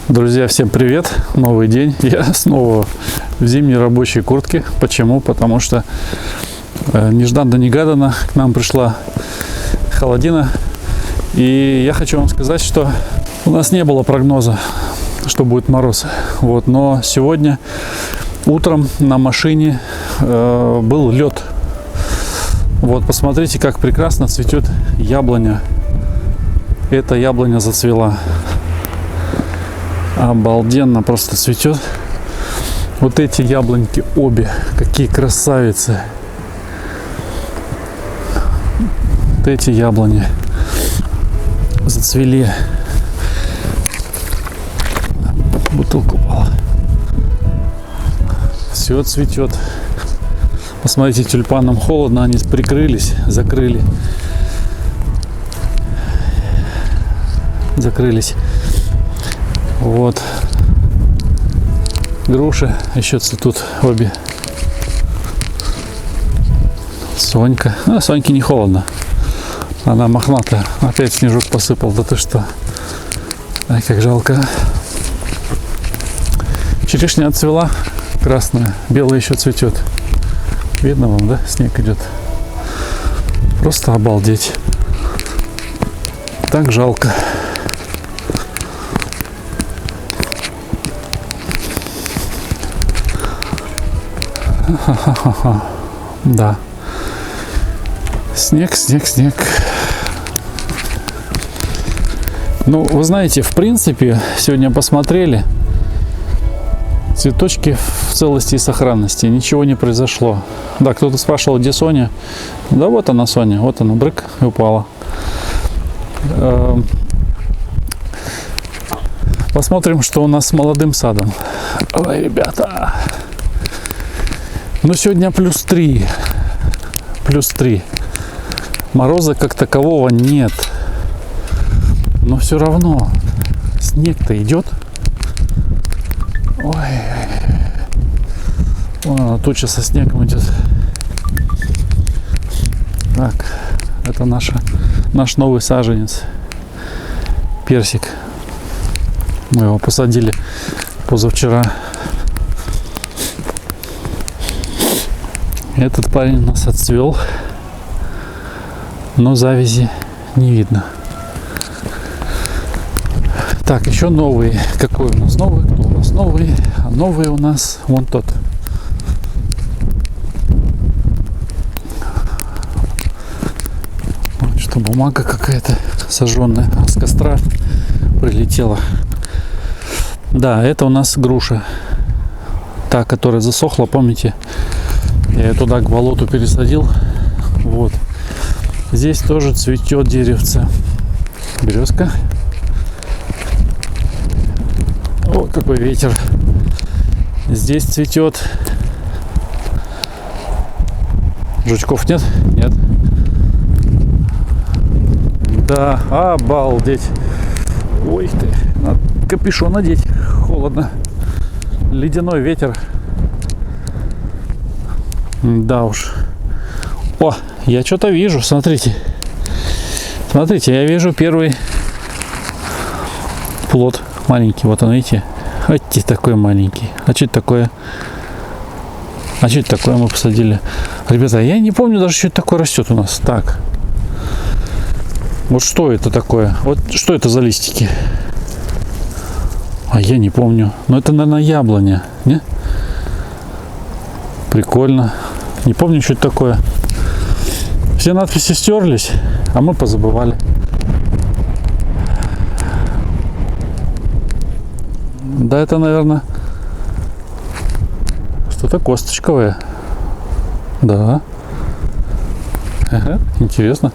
Друзья, всем привет! Новый день. Я снова в зимней рабочей куртке. Почему? Потому что нежданно-негаданно к нам пришла холодина. И я хочу вам сказать, что у нас не было прогноза, что будет мороз. Вот, но сегодня утром на машине был лед. Вот, посмотрите, как прекрасно цветет яблоня. Эта яблоня зацвела. Обалденно просто цветет. Вот эти яблоньки обе, какие красавицы. Вот эти яблони зацвели. Бутылка упала. Все цветет. Посмотрите, тюльпанам холодно, они прикрылись, закрылись. Вот. Груши еще цветут обе. Сонька. А, Соньке не холодно. Она мохнатая. Опять снежок посыпал. Да ты что? Ай, как жалко. Черешня отцвела. Красная. Белая еще цветет. Видно вам, да? Снег идет. Просто обалдеть. Так жалко. Ха-ха-ха-ха. Да. Снег. Ну, вы знаете, в принципе, сегодня посмотрели. Цветочки в целости и сохранности. Ничего не произошло. Да, кто-то спрашивал, где Соня. Да вот она, Соня. Вот она, брык, и упала. Посмотрим, что у нас с молодым садом. Ой, ребята. Ну, сегодня плюс 3. Мороза как такового нет. Но все равно снег-то идет. Ой. Вон она, туча со снегом идет. Так, это наш новый саженец. Персик. Мы его посадили позавчера. Этот парень у нас отцвел, но завязи не видно. Так, еще новые. Какой у нас новый? Кто у нас новый? А новый у нас вон тот. Вот что, бумага какая-то сожженная с костра прилетела. Да, это у нас груша. Та, которая засохла, помните? Я ее туда к болоту пересадил. Вот. Здесь тоже цветет деревце. Березка. О, какой ветер. Здесь цветет. Жучков нет? Нет. Да, обалдеть. Ой ты. Надо капюшон надеть. Холодно. Ледяной ветер. Да уж. О, я что-то вижу, смотрите. Смотрите, я вижу первый плод маленький. Вот он, видите? Вот такой маленький. А что это такое? А что это такое мы посадили? Ребята, я не помню даже, что это такое растет у нас. Так. Вот что это такое? Вот что это за листики? А я не помню. Но это, наверное, яблоня. Не? Прикольно. Не помню, что это такое. Все надписи стерлись, а мы позабывали. Да, это, наверное, что-то косточковое. Да. Ага, интересно.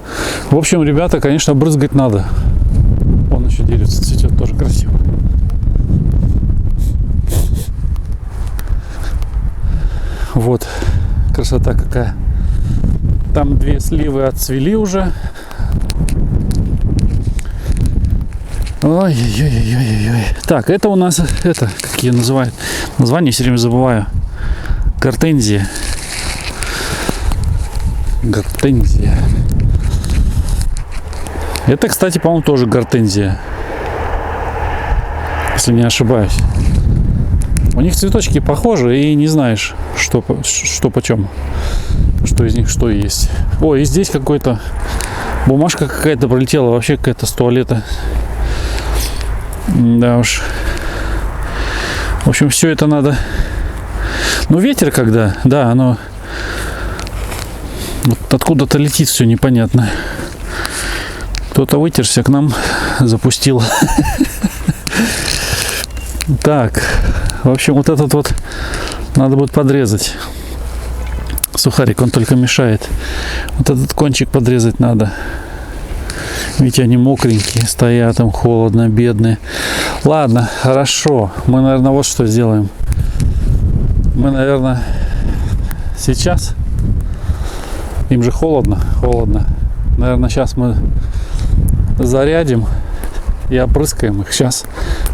В общем, ребята, конечно, брызгать надо. Вон еще деревце цветет, тоже красиво. Вот, красота какая. Там две сливы отцвели уже. Ой-ой-ой-ой-ой. Так, это у нас, это, как ее называют? Название все время забываю. Гортензия. Гортензия. Это, кстати, по-моему, тоже гортензия. Если не ошибаюсь. У них цветочки похожи, и не знаешь, что почем. Что из них что есть. О, и здесь какой-то бумажка какая-то пролетела. Вообще какая-то с туалета. Да уж. В общем, все это надо... Ну, ветер когда, да, оно... Вот откуда-то летит все непонятно. Кто-то вытерся, к нам запустил. Так, в общем, вот этот вот надо будет подрезать. Сухарик, он только мешает. Вот этот кончик подрезать надо. Видите, они мокренькие, стоят, им холодно, бедные. Ладно, хорошо. Мы, наверное, вот что сделаем. Мы, наверное, сейчас... Им же холодно. Наверное, сейчас мы зарядим и опрыскаем их сейчас.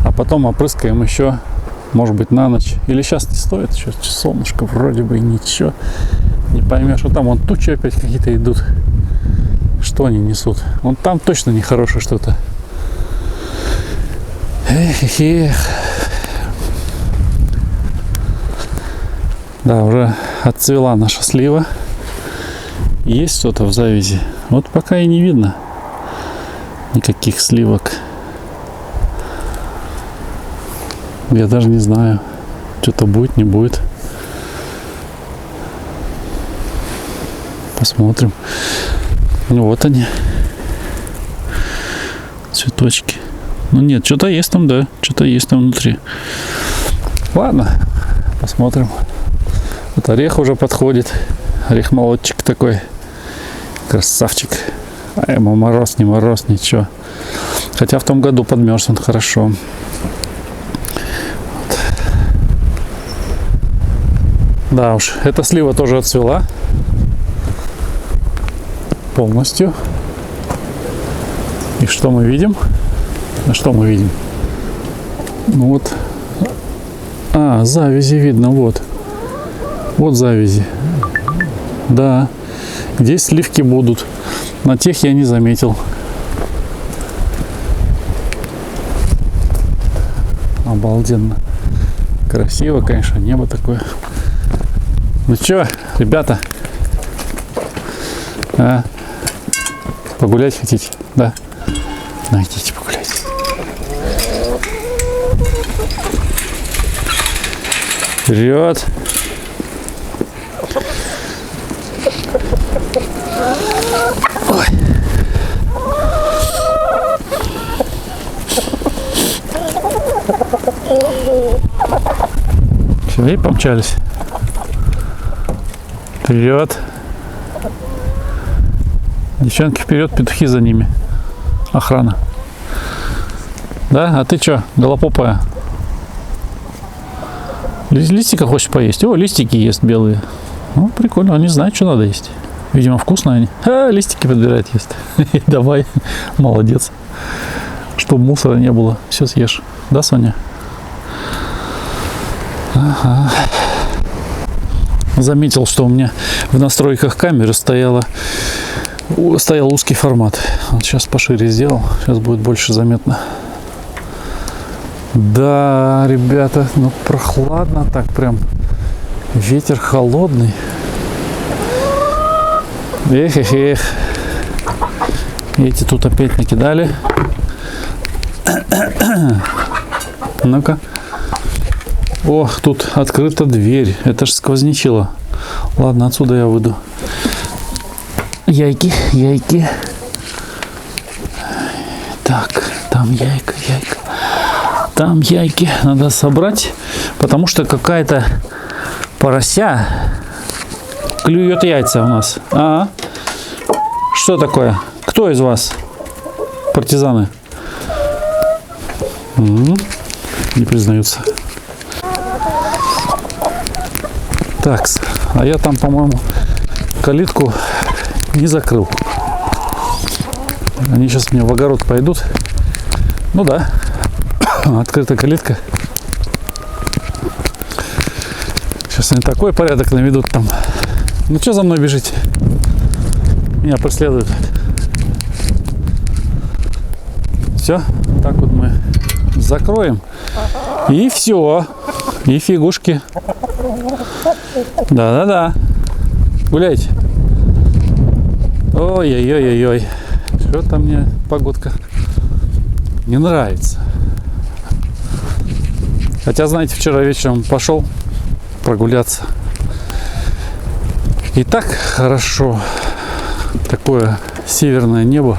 А потом опрыскаем еще, может быть, на ночь. Или сейчас не стоит. Сейчас солнышко вроде бы и ничего. Не поймешь, что там вон тучи опять какие-то идут. Что они несут? Вон там точно нехорошее что-то. Эх. Да, уже отцвела наша слива. Есть что-то в завязи. Вот пока и не видно никаких сливок. Я даже не знаю, что-то будет, не будет. Посмотрим. Ну вот они. Цветочки. Ну нет, что-то есть там, да. Что-то есть там внутри. Ладно, посмотрим. Вот орех уже подходит. Орех-молодчик такой. Красавчик. А ему мороз, ничего. Хотя в том году подмерз он хорошо. Вот. Да уж, эта слива тоже отцвела. Полностью. И что мы видим? Что мы видим? Ну вот. А, завязи видно, вот. Вот завязи. Да. Здесь сливки будут. На тех я не заметил. Обалденно. Красиво, конечно, небо такое. Ну чё, ребята? А? Погулять хотите? Да? Ну, идите погулять. Вперед! Ой. Все, и помчались. Вперед. Девчонки вперед, петухи за ними. Охрана. Да? А ты что, голопопая? Листика хочешь поесть? О, листики ест белые. Ну, прикольно, они знают, что надо есть. Видимо, вкусно они. Листики подбирает, ест. Давай, молодец. Чтобы мусора не было. Все съешь. Да, Соня? Ага. Заметил, что у меня в настройках камеры стоял узкий формат. Вот сейчас пошире сделал. Сейчас будет больше заметно. Да, ребята, ну прохладно так прям. Ветер холодный. Эх. Эти тут опять накидали. Ну-ка. Ох, тут открыта дверь. Это ж сквознячило. Ладно, отсюда я выйду. Яйки. Так, там яйка. Там яйки надо собрать, потому что какая-то порося клюет яйца у нас. Что такое? Кто из вас партизаны? Не признаются. Так, а я там, по-моему, калитку не закрыл. Они сейчас мне в огород пойдут. Ну да, открытая калитка. Сейчас они такой порядок наведут там. Ну что за мной бежите? Меня преследуют. Все, так вот мы закроем. И все. И фигушки. Да-да-да. Гуляйте. Ой-ой-ой-ой-ой. Что-то мне погодка не нравится. Хотя, знаете, вчера вечером пошел прогуляться. И так хорошо. Такое северное небо.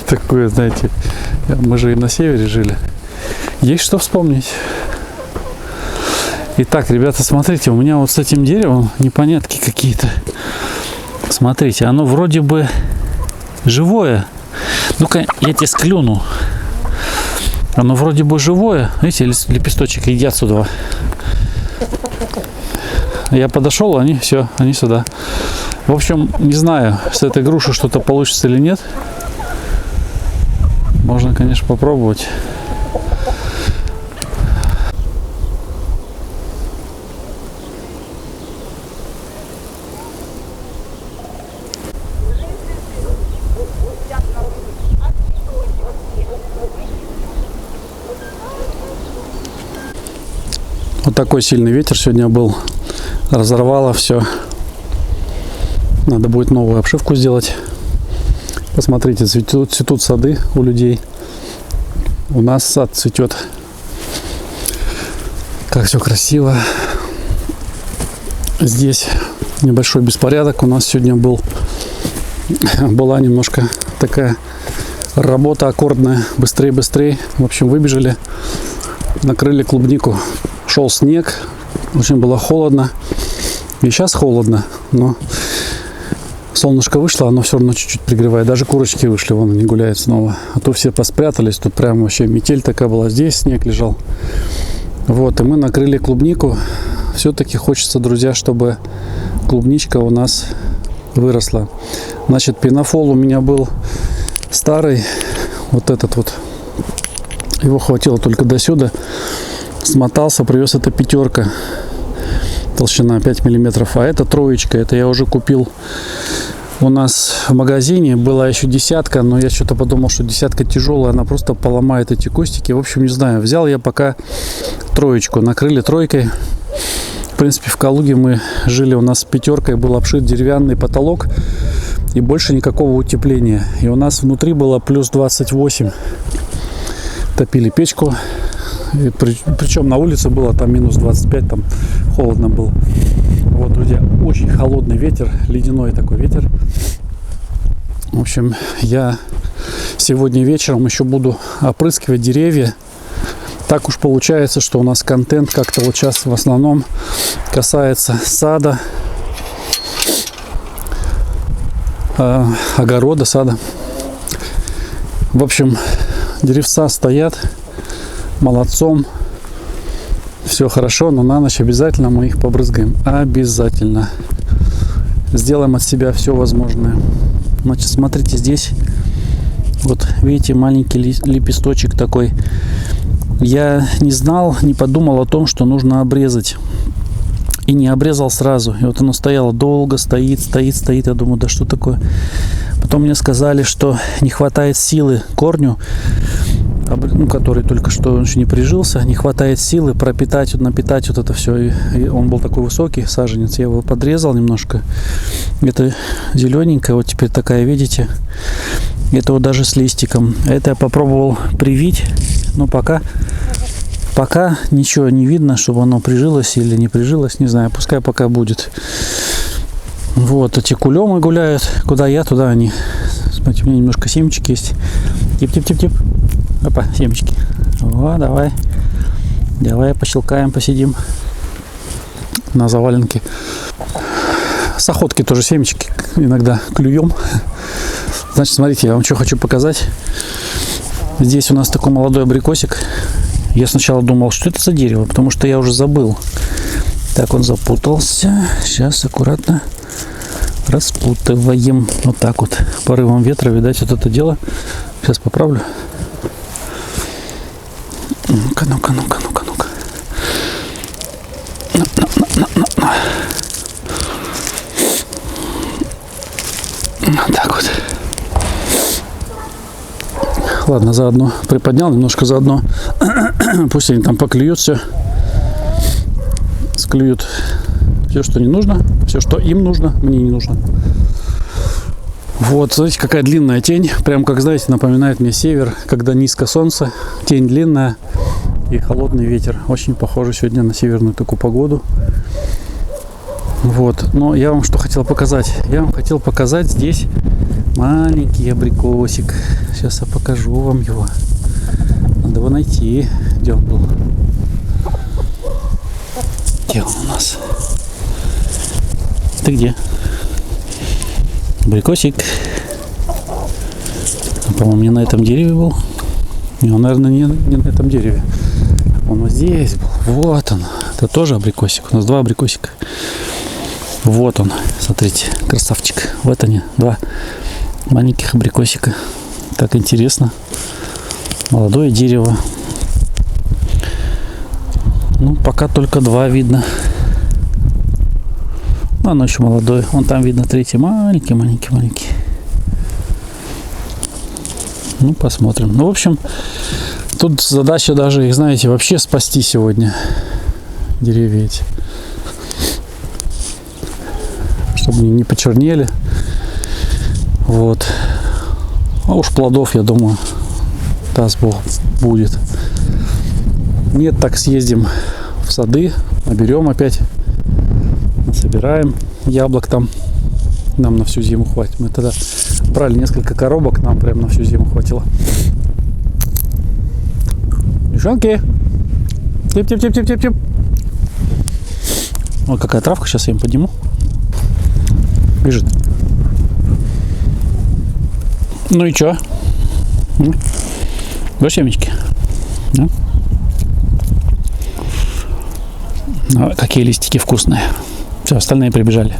Такое, знаете, мы же и на севере жили. Есть что вспомнить. Итак, ребята, смотрите, у меня вот с этим деревом непонятки какие-то. Смотрите, оно вроде бы живое. Ну-ка, я тебе склюну. Оно вроде бы живое. Видите, лепесточек едят сюда. Я подошел, они все, они сюда. В общем, не знаю, с этой груши что-то получится или нет. Можно, конечно, попробовать. Вот такой сильный ветер сегодня был. Разорвало все. Надо будет новую обшивку сделать. Посмотрите, цветут сады у людей. У нас сад цветет. Как все красиво. Здесь небольшой беспорядок у нас сегодня был. Была немножко такая работа аккордная. Быстрее. В общем, выбежали. Накрыли клубнику. Шел снег. Очень было холодно. И сейчас холодно. Но солнышко вышло, оно все равно чуть-чуть пригревает. Даже курочки вышли, вон они гуляют снова. А то все поспрятались. Тут прям вообще метель такая была. Здесь снег лежал. Вот, и мы накрыли клубнику. Все-таки хочется, друзья, чтобы клубничка у нас выросла. Значит, пенофол у меня был старый. Вот этот вот. Его хватило только до сюда. Смотался, привез, это 5. Толщина 5 миллиметров. А это 3. Это я уже купил у нас в магазине. Была еще 10, но я что-то подумал, что 10 тяжелая. Она просто поломает эти кустики. В общем, не знаю. Взял я пока 3. Накрыли 3. В принципе, в Калуге мы жили. У нас 5 был обшит деревянный потолок. И больше никакого утепления. И у нас внутри было плюс 28. Топили печку. Причем на улице было там минус 25, там холодно было. Вот, друзья, очень холодный ветер, ледяной такой ветер. В общем, я сегодня вечером еще буду опрыскивать деревья. Так уж получается, что у нас контент как-то вот сейчас в основном касается сада, огорода, сада. В общем, деревца стоят. Молодцом. Все хорошо, но на ночь обязательно мы их побрызгаем. Обязательно. Сделаем от себя все возможное. Значит, смотрите, здесь вот видите маленький лепесточек такой. Я не знал, не подумал о том, что нужно обрезать. И не обрезал сразу. И вот оно стояло долго, стоит. Я думаю, да что такое? Потом мне сказали, что не хватает силы корню, который только что еще не прижился, не хватает силы пропитать, напитать вот это все. И он был такой высокий саженец, я его подрезал немножко. Это зелененькая, вот теперь такая, видите? Это вот даже с листиком. Это я попробовал привить, но пока ничего не видно, чтобы оно прижилось или не прижилось, не знаю, пускай пока будет. Вот эти кулемы гуляют, куда я, туда они. Смотрите, у меня немножко семечки есть. Тип-тип-тип-тип. Опа, семечки. О, давай пощелкаем, посидим на заваленке. С охотки тоже семечки иногда клюем. Значит, смотрите, я вам что хочу показать. Здесь у нас такой молодой абрикосик. Я сначала думал, что это за дерево, потому что я уже забыл. Так, он запутался. Сейчас аккуратно распутываем. Вот так вот. Порывом ветра, видать, вот это дело. Сейчас поправлю. Ну-ка. Вот так вот. Ладно, заодно приподнял немножко заодно. Пусть они там поклюют все. Склюют все, что не нужно. Все, что им нужно, мне не нужно. Вот, смотрите, какая длинная тень. Прям, как, знаете, напоминает мне север, когда низко солнце, тень длинная и холодный ветер. Очень похоже сегодня на северную такую погоду. Вот, но я вам что хотел показать. Я вам хотел показать здесь маленький абрикосик. Сейчас я покажу вам его. Надо его найти. Где он был? Где он у нас? Ты где? Абрикосик. По-моему, не на этом дереве был. Не, он, наверное, не на этом дереве. Он вот здесь был. Вот он. Это тоже абрикосик. У нас два абрикосика. Вот он. Смотрите, красавчик. Вот они, два маленьких абрикосика. Так интересно. Молодое дерево. Ну, пока только два видно. Оно еще молодое. Вон там видно третий. Маленький. Ну, посмотрим. Ну, в общем, тут задача даже их, знаете, вообще спасти сегодня. Деревья эти. Чтобы они не почернели. Вот. А уж плодов, я думаю, даст Бог, будет. Нет, так съездим в сады, наберем опять, собираем яблок там. Нам на всю зиму хватит. Мы тогда брали несколько коробок, нам прям на всю зиму хватило. Девчонки! Тип-тип-тип-тип-тип-тип! Вот какая травка, сейчас я им подниму. Бежит. Ну и чё? Будешь семечки? Да? Ну, какие листики вкусные. Все, остальные прибежали.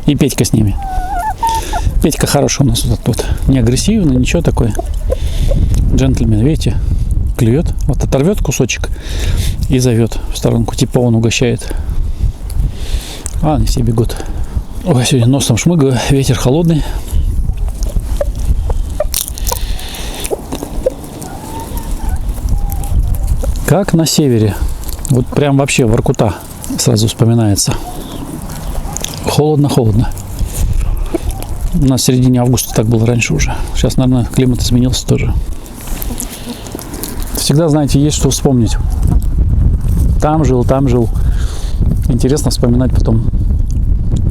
И Петька с ними. Петька хороший у нас вот тут. Не агрессивный, ничего такой. Джентльмен, видите? Клюет. Вот оторвет кусочек и зовет в сторонку. Типа он угощает. А, они все бегут. Ой, сегодня носом шмыгаю. Ветер холодный. Как на севере. Вот прям вообще Воркута сразу вспоминается. Холодно. У нас в середине августа так было раньше уже. Сейчас, наверное, климат изменился тоже. Всегда, знаете, есть что вспомнить. Там жил. Интересно вспоминать потом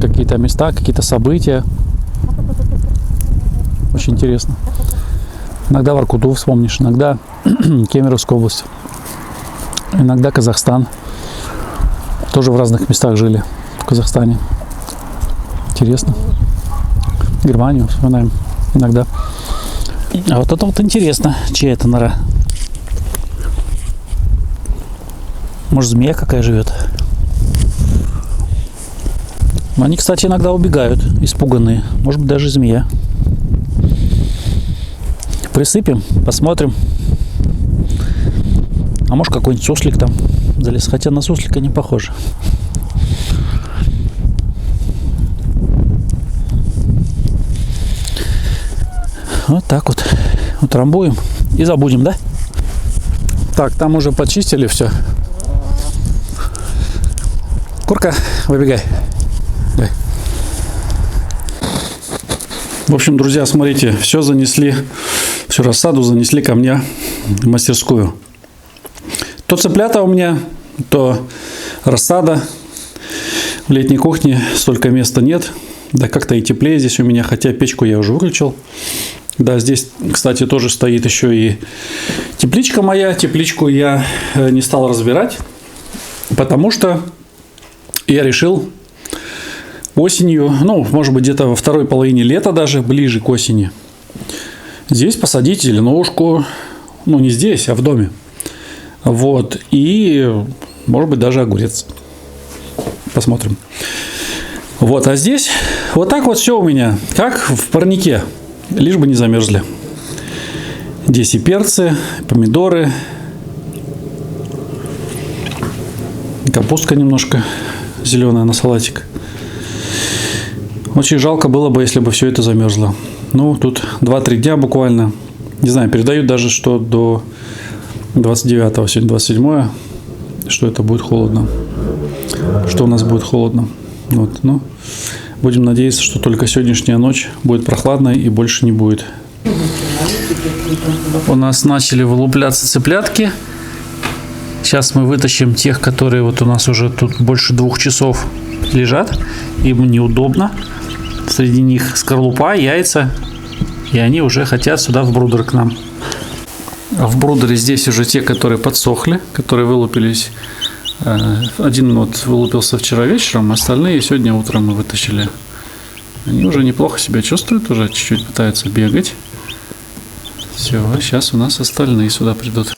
какие-то места, какие-то события. Очень интересно. Иногда Воркуту вспомнишь, иногда Кемеровскую область. Иногда Казахстан. Тоже в разных местах жили в Казахстане. Интересно. Германию вспоминаем иногда. А вот это вот интересно, чья это нора. Может, змея какая живет? Они, кстати, иногда убегают, испуганные. Может быть, даже змея. Присыпем, посмотрим. А может, какой-нибудь суслик там залез. Хотя на суслика не похоже. Вот так вот. Утрамбуем и забудем, да? Так, там уже почистили все. Курка, выбегай. Дай. В общем, друзья, смотрите, все занесли, всю рассаду занесли ко мне в мастерскую. То цыплята у меня, то рассада. В летней кухне столько места нет. Да как-то и теплее здесь у меня, хотя печку я уже выключил. Да, здесь, кстати, тоже стоит еще и тепличка моя. Тепличку я не стал разбирать, потому что я решил осенью, ну, может быть, где-то во второй половине лета даже, ближе к осени, здесь посадить зеленушку. Ну, не здесь, а в доме. Вот. И, может быть, даже огурец. Посмотрим. Вот. А здесь вот так вот все у меня, как в парнике. Лишь бы не замерзли. Здесь и перцы, помидоры. Капустка немножко зеленая на салатик. Очень жалко было бы, если бы все это замерзло. Ну, тут 2-3 дня буквально. Не знаю, передают даже, что до 29-го, сегодня 27-е, что это будет холодно. Что у нас будет холодно. Вот, ну, будем надеяться, что только сегодняшняя ночь будет прохладной и больше не будет. У нас начали вылупляться цыплятки. Сейчас мы вытащим тех, которые вот у нас уже тут больше 2 часов лежат. Им неудобно. Среди них скорлупа, яйца. И они уже хотят сюда в брудер к нам. А в брудере здесь уже те, которые подсохли, которые вылупились. Один вот вылупился вчера вечером, остальные сегодня утром мы вытащили. Они уже неплохо себя чувствуют, уже чуть-чуть пытаются бегать. Все, сейчас у нас остальные сюда придут.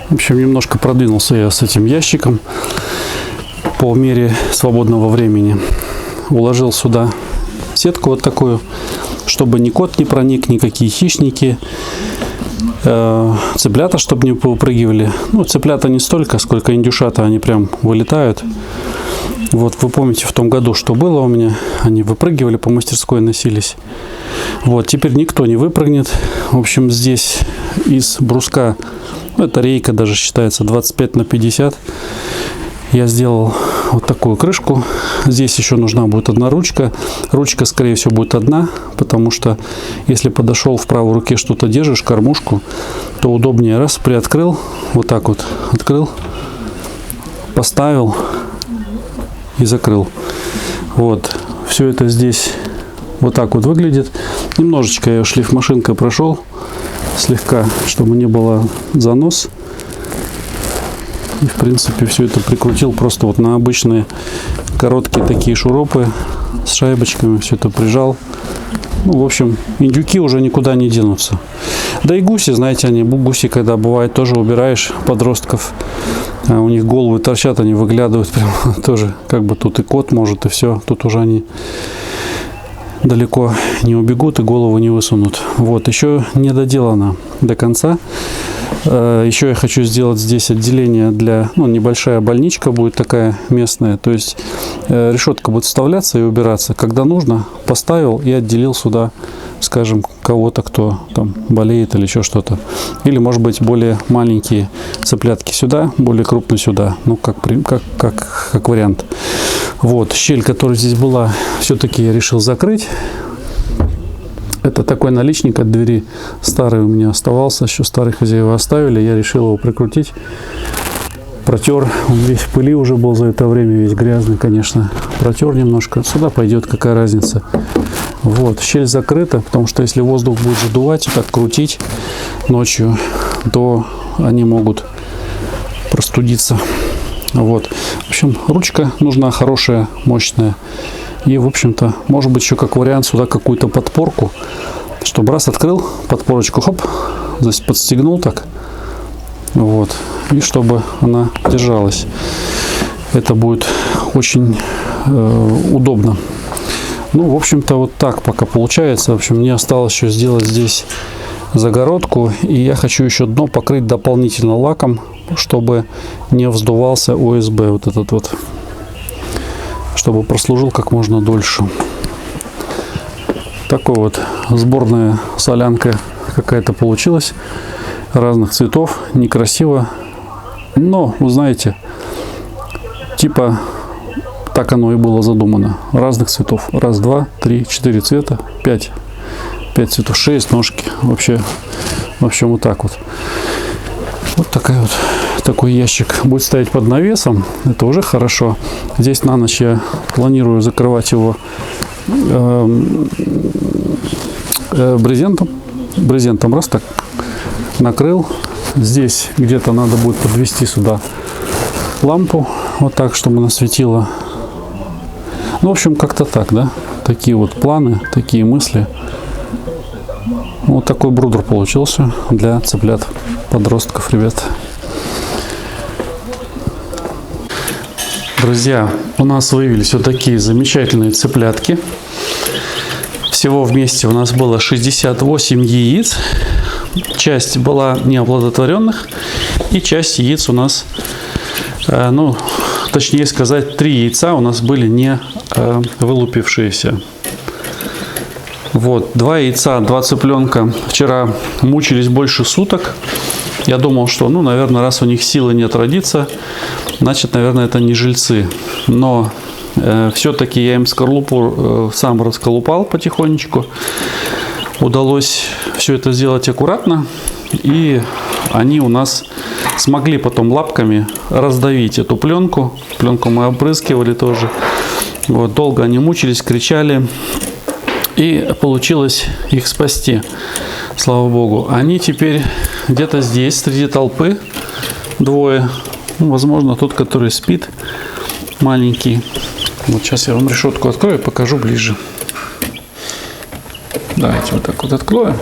В общем, немножко продвинулся я с этим ящиком по мере свободного времени. Уложил сюда сетку вот такую, чтобы ни кот не проник, никакие хищники, цыплята, чтобы не поупрыгивали. Ну, цыплята не столько, сколько индюшата, они прям вылетают. Вот вы помните в том году, что было у меня, они выпрыгивали, по мастерской носились. Вот, теперь никто не выпрыгнет. В общем, здесь из бруска, ну, это рейка даже считается 25 на 50. Я сделал вот такую крышку. Здесь еще нужна будет одна ручка. Ручка, скорее всего, будет одна, потому что если подошел в правой руке что-то держишь, кормушку, то удобнее. Раз, приоткрыл, вот так вот открыл, поставил и закрыл. Вот, все это здесь вот так вот выглядит. Немножечко я шлифмашинкой прошел, слегка, чтобы не было занос. И, в принципе, все это прикрутил просто вот на обычные короткие такие шурупы с шайбочками. Все это прижал. Ну, в общем, индюки уже никуда не денутся. Да и гуси, знаете, они, гуси, когда бывает, тоже убираешь подростков, а у них головы торчат, они выглядывают прям тоже, как бы тут и кот может, и все. Тут уже они далеко не убегут и голову не высунут. Вот, еще не доделано до конца. Еще я хочу сделать здесь отделение для, ну, небольшая больничка будет такая местная. То есть решетка будет вставляться и убираться. Когда нужно, поставил и отделил сюда, скажем, кого-то, кто там болеет или еще что-то. Или, может быть, более маленькие цыплятки сюда, более крупные сюда. Ну, как вариант. Вот, щель, которая здесь была, все-таки я решил закрыть. Это такой наличник от двери, старый у меня оставался, еще старые хозяева оставили, я решил его прикрутить. Протер, он весь в пыли уже был за это время, весь грязный, конечно. Протер немножко, сюда пойдет, какая разница. Вот, щель закрыта, потому что если воздух будет задувать, так крутить ночью, то они могут простудиться. Вот, в общем, ручка нужна хорошая, мощная. И, в общем-то, может быть, еще как вариант сюда какую-то подпорку, чтобы раз открыл подпорочку, хоп, здесь подстегнул так, вот, и чтобы она держалась. Это будет очень удобно. Ну, в общем-то, вот так пока получается. В общем, мне осталось еще сделать здесь загородку, и я хочу еще дно покрыть дополнительно лаком, чтобы не вздувался ОСБ вот этот вот, чтобы прослужил как можно дольше. Такой вот сборная солянка какая-то получилась, разных цветов, некрасиво, но, вы знаете, типа так оно и было задумано. Разных цветов. Раз, два, три, 4 цвета, 5 цветов, 6 ножки. Вообще, в общем, вот так вот. Вот такой ящик будет стоять под навесом. Это уже хорошо. Здесь на ночь я планирую закрывать его брезентом. Раз так накрыл. Здесь где-то надо будет подвести сюда лампу. Вот так, чтобы она светила. Ну, в общем, как-то так, да. Такие вот планы, такие мысли. Вот такой брудер получился для цыплят, подростков, ребят. Друзья, у нас выявились вот такие замечательные цыплятки. Всего вместе у нас было 68 яиц. Часть была неоплодотворенных, и часть яиц у нас, ну, точнее сказать, 3 яйца у нас были не вылупившиеся. Вот, 2 яйца, 2 цыпленка вчера мучились больше суток. Я думал, что, ну, наверное, раз у них силы нет родиться, значит, наверное, это не жильцы. Но все-таки я им скорлупу сам расколупал потихонечку. Удалось все это сделать аккуратно. И они у нас смогли потом лапками раздавить эту пленку. Пленку мы опрыскивали тоже. Вот, долго они мучились, кричали. И получилось их спасти. Слава Богу. Они теперь где-то здесь, среди толпы. 2. Ну, возможно, тот, который спит, маленький. Вот сейчас я вам решетку открою и покажу ближе. Давайте вот так вот откроем.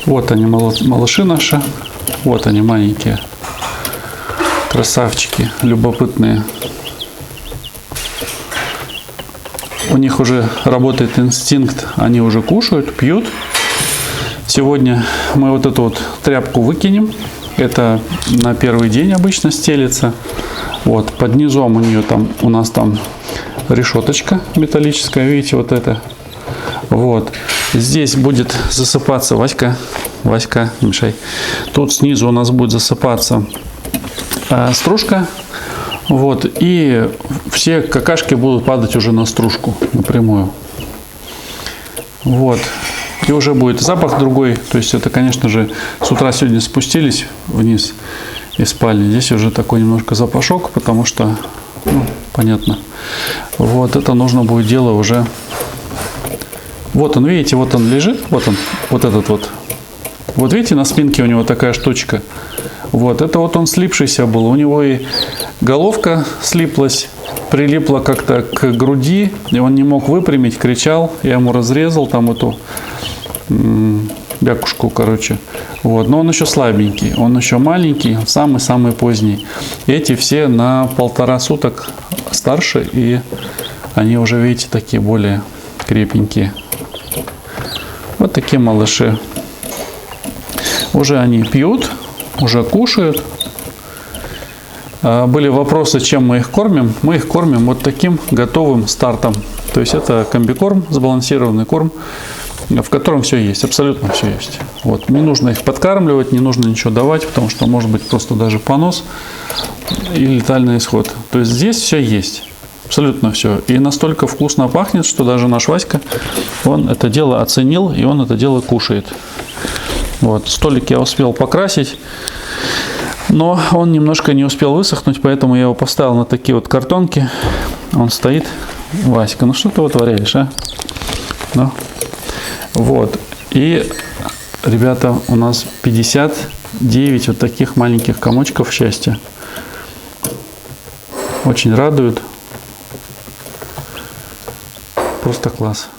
Вот они, малыши наши. Вот они, маленькие. Красавчики, любопытные. У них уже работает инстинкт. Они уже кушают, пьют. Сегодня мы вот эту вот тряпку выкинем. Это на первый день обычно стелится. Вот, под низом у нас там решеточка металлическая, видите, вот это. Вот, здесь будет засыпаться, Васька, не мешай. Тут снизу у нас будет засыпаться стружка. Вот, и все какашки будут падать уже на стружку напрямую. Вот. И уже будет запах другой. То есть это, конечно же, с утра сегодня спустились вниз и спали. Здесь уже такой немножко запашок, потому что, ну, понятно. Вот это нужно будет дело уже. Вот он, видите, вот он лежит. Вот он, вот этот вот. Вот видите, на спинке у него такая штучка. Вот, это вот он слипшийся был. У него и головка слиплась, прилипла как-то к груди, и он не мог выпрямить, кричал. Я ему разрезал там эту бякушку, короче. Вот, но он еще слабенький, он еще маленький, самый-самый поздний. Эти все на 1,5 суток старше, и они уже, видите, такие более крепенькие. такие малыши. Уже они пьют, уже кушают. Были вопросы, чем мы их кормим. Мы их кормим вот таким готовым стартом. То есть это комбикорм, сбалансированный корм, в котором все есть, абсолютно все есть. Вот. Не нужно их подкармливать, не нужно ничего давать, потому что может быть просто даже понос и летальный исход. То есть здесь все есть, абсолютно все. И настолько вкусно пахнет, что даже наш Васька, он это дело оценил, и он это дело кушает. Вот. Столик я успел покрасить, но он немножко не успел высохнуть, поэтому я его поставил на такие вот картонки. Он стоит. Васька, ну что ты вытворяешь, а? Ну. Вот. И, ребята, у нас 59 вот таких маленьких комочков счастья. Очень радует. Просто класс.